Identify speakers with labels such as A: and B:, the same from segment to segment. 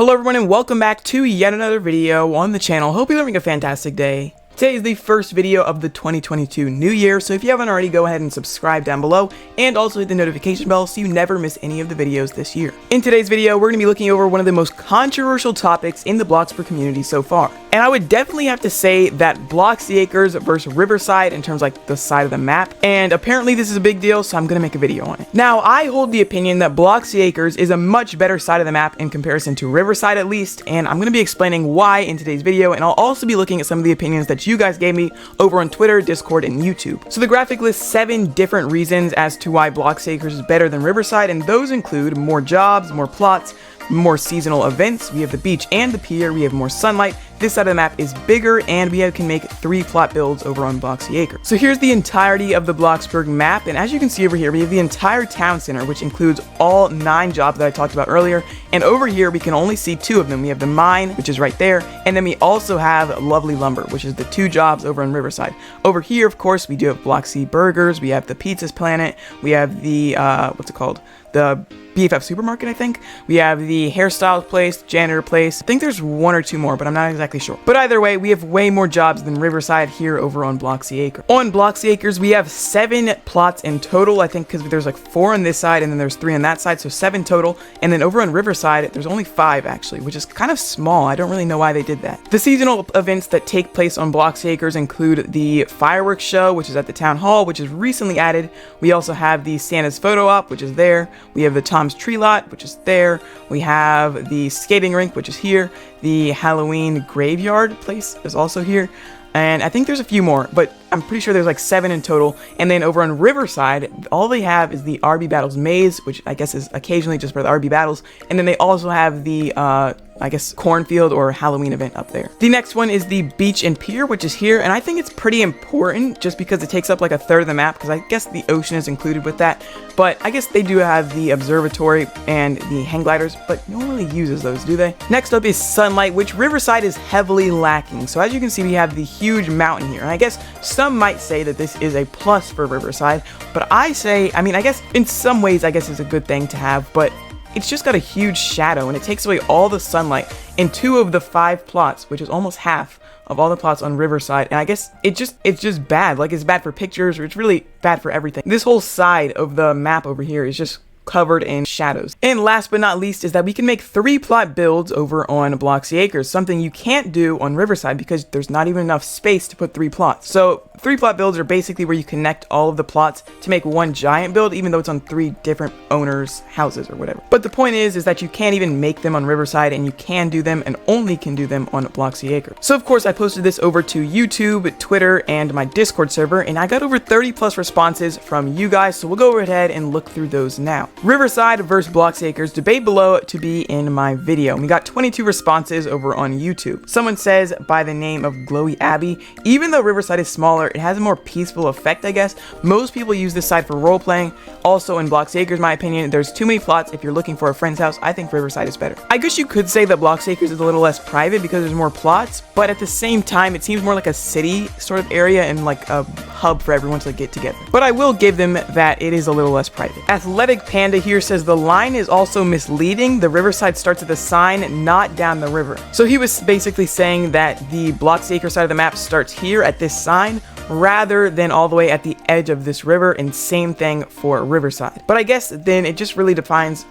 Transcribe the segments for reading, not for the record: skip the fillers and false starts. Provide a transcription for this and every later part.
A: Hello everyone and welcome back to yet another video on the channel. Hope you're having a fantastic day. Today is the first video of the 2022 new year, so if you haven't already, go ahead and subscribe down below and also hit the notification bell so you never miss any of the videos this year. In today's video, we're going to be looking over one of the most controversial topics in the Bloxburg community so far. And I would definitely have to say that BLOXY Acres versus Riverside in terms of like the side of the map, and apparently this is a big deal, so I'm going to make a video on it. Now, I hold the opinion that BLOXY Acres is a much better side of the map in comparison to Riverside at least, and I'm going to be explaining why in today's video, and I'll also be looking at some of the opinions that you guys gave me over on Twitter, Discord, and YouTube. So the graphic lists 7 different reasons as to why BLOXY Acres is better than Riverside, and those include more jobs, more plots, more seasonal events, we have the beach and the pier, we have more sunlight, this side of the map is bigger, and we can make 3 plot builds over on BLOXY Acres. So here's the entirety of the Bloxburg map, and as you can see over here, we have the entire town center, which includes all 9 jobs that I talked about earlier, and over here we can only see 2 of them. We have the mine, which is right there, and then we also have Lovely Lumber, which is the 2 jobs over on Riverside. Over here, of course, we do have BLOXY Burgers, we have the Pizza's Planet, we have the, what's it called? The BFF Supermarket, I think. We have the hairstyle place, janitor place. I think there's 1 or 2 more, but I'm not exactly sure. But either way, we have way more jobs than Riverside here over on BLOXY Acres. On BLOXY Acres, we have 7 plots in total, I think, because there's like 4 on this side and then there's 3 on that side, so 7 total. And then over on Riverside, there's only 5 actually, which is kind of small. I don't really know why they did that. The seasonal events that take place on BLOXY Acres include the fireworks show, which is at the town hall, which is recently added. We also have the Santa's photo op, which is there. We have the Tom's Tree Lot, which is there. We have the skating rink, which is here. The Halloween graveyard place is also here. And I think there's a few more, but I'm pretty sure there's like 7 in total. And then over on Riverside, all they have is the RB Battles maze, which I guess is occasionally just for the RB Battles. And then they also have the, I guess, cornfield or Halloween event up there. The next one is the beach and pier, which is here. And I think it's pretty important just because it takes up like 1/3 of the map, because I guess the ocean is included with that. But I guess they do have the observatory and the hang gliders, but no one really uses those, do they? Next up is sunlight, which Riverside is heavily lacking. So as you can see, we have the huge mountain here. And I guess some might say that this is a plus for Riverside, but I say, I mean, I guess in some ways, I guess it's a good thing to have, but it's just got a huge shadow and it takes away all the sunlight in 2 of the 5 plots, which is almost half of all the plots on Riverside. And I guess it's just bad. Like, it's bad for pictures, or it's really bad for everything. This whole side of the map over here is just covered in shadows. And last but not least is that we can make 3 plot builds over on BLOXY Acres, something you can't do on Riverside because there's not even enough space to put 3 plots. So 3 plot builds are basically where you connect all of the plots to make 1 giant build, even though it's on 3 different owners' houses or whatever. But the point is that you can't even make them on Riverside, and you can do them and only can do them on BLOXY Acres. So of course I posted this over to YouTube, Twitter, and my Discord server, and I got over 30+ responses from you guys, so we'll go ahead and look through those now. Riverside versus BLOXY Acres, debate below to be in my video. We got 22 responses over on YouTube. Someone says by the name of Glowy Abby, even though Riverside is smaller, it has a more peaceful effect, I guess. Most people use this side for role playing. Also in BLOXY Acres, my opinion, there's too many plots. If you're looking for a friend's house, I think Riverside is better. I guess you could say that BLOXY Acres is a little less private because there's more plots, but at the same time, it seems more like a city sort of area and like a hub for everyone to get together. But I will give them that it is a little less private. Athletic Panda here says the line is also misleading. The Riverside starts at the sign, not down the river. So he was basically saying that the BLOXY Acres side of the map starts here at this sign, rather than all the way at the edge of this river, and same thing for Riverside. But I guess then it just really depends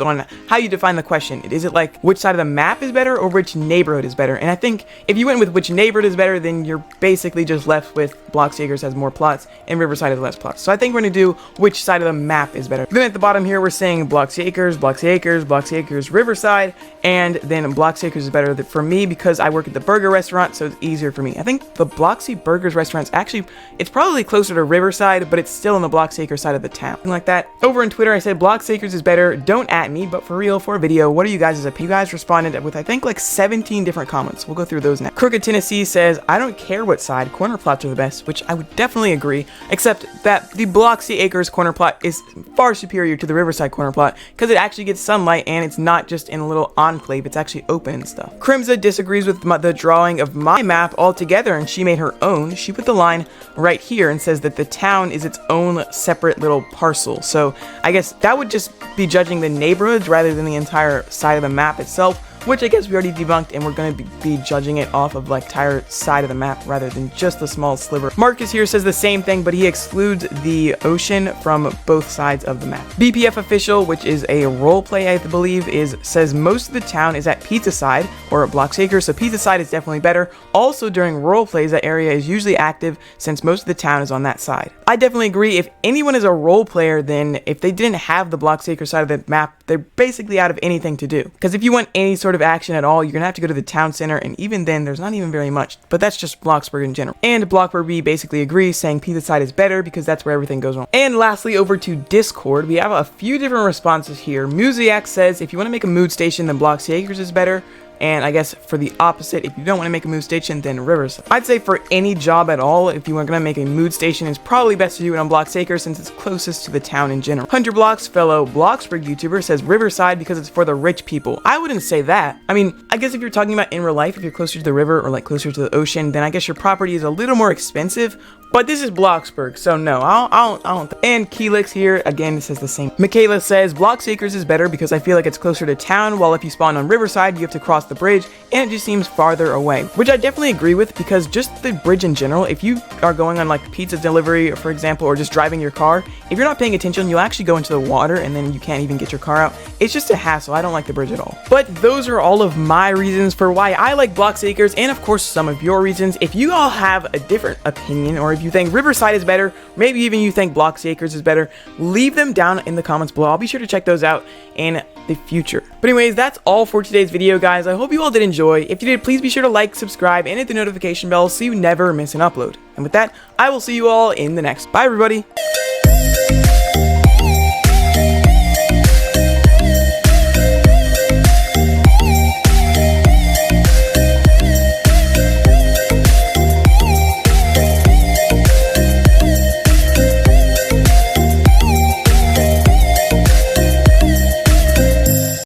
A: on how you define the question. Is it like which side of the map is better or which neighborhood is better? And I think if you went with which neighborhood is better, then you're basically just left with BLOXY Acres has more plots and Riverside has less plots. So I think we're gonna do which side of the map is better. Then at the bottom here, we're saying BLOXY Acres, BLOXY Acres, BLOXY Acres, Riverside, and then BLOXY Acres is better for me because I work at the burger restaurant, so it's easier for me. I think the BLOXY Burgers restaurant's actually, it's probably closer to Riverside, but it's still in the BLOXY Acres side of the town. Something like that. Over on Twitter, I said BLOXY Acres is better. Don't at me, but for real, for a video, what are you guys' opinions? You guys responded with, I think, like 17 different comments. We'll go through those now. Crooked Tennessee says, I don't care what side, corner plots are the best, which I would definitely agree, except that the BLOXY Acres corner plot is far superior to the Riverside corner plot because it actually gets sunlight and it's not just in a little enclave, it's actually open and stuff. Crimza disagrees with the drawing of my map altogether, and she made her own. She put the line right here and says that the town is its own separate little parcel. So I guess that would just be judging the neighborhoods rather than the entire side of the map itself, which I guess we already debunked, and we're going to be judging it off of like entire side of the map rather than just the small sliver. Marcus here says the same thing, but he excludes the ocean from both sides of the map. BPF Official, which is a roleplay I believe, says most of the town is at Pizza Side or at Bloxacre, so Pizza Side is definitely better. Also during roleplays, that area is usually active since most of the town is on that side. I definitely agree. If anyone is a role player, then if they didn't have the Bloxacre side of the map, they're basically out of anything to do. Because if you want any sort of action at all, you're gonna have to go to the town center, and even then there's not even very much, but that's just Bloxburg in general. And Bloxburg B basically agrees, saying Pizza Side is better because that's where everything goes wrong. And lastly, over to Discord, we have a few different responses here. Muziak says if you want to make a mood station, then Bloxacres is better. And I guess for the opposite, if you don't want to make a mood station, then Riverside. I'd say for any job at all, if you are going to make a mood station, it's probably best to do it on Bloxacre since it's closest to the town in general. Hunter Blocks, fellow Bloxburg YouTuber, says Riverside because it's for the rich people. I wouldn't say that. I mean, I guess if you're talking about in real life, if you're closer to the river or like closer to the ocean, then I guess your property is a little more expensive. But this is Bloxburg, so no, I don't. And Keelix here, again, says the same. Michaela says, Bloxacres is better because I feel like it's closer to town, while if you spawn on Riverside, you have to cross the bridge, and it just seems farther away. Which I definitely agree with, because just the bridge in general, if you are going on like pizza delivery, for example, or just driving your car, if you're not paying attention, you'll actually go into the water, and then you can't even get your car out. It's just a hassle. I don't like the bridge at all. But those are all of my reasons for why I like Bloxacres, and of course, some of your reasons. If you all have a different opinion, or if you think Riverside is better, maybe even you think Bloxacres is better, leave them down in the comments below. I'll be sure to check those out in the future. But anyways, that's all for today's video, guys. I hope you all did enjoy. If you did, please be sure to like, subscribe, and hit the notification bell so you never miss an upload. And with that, I will see you all in the next. Bye, everybody.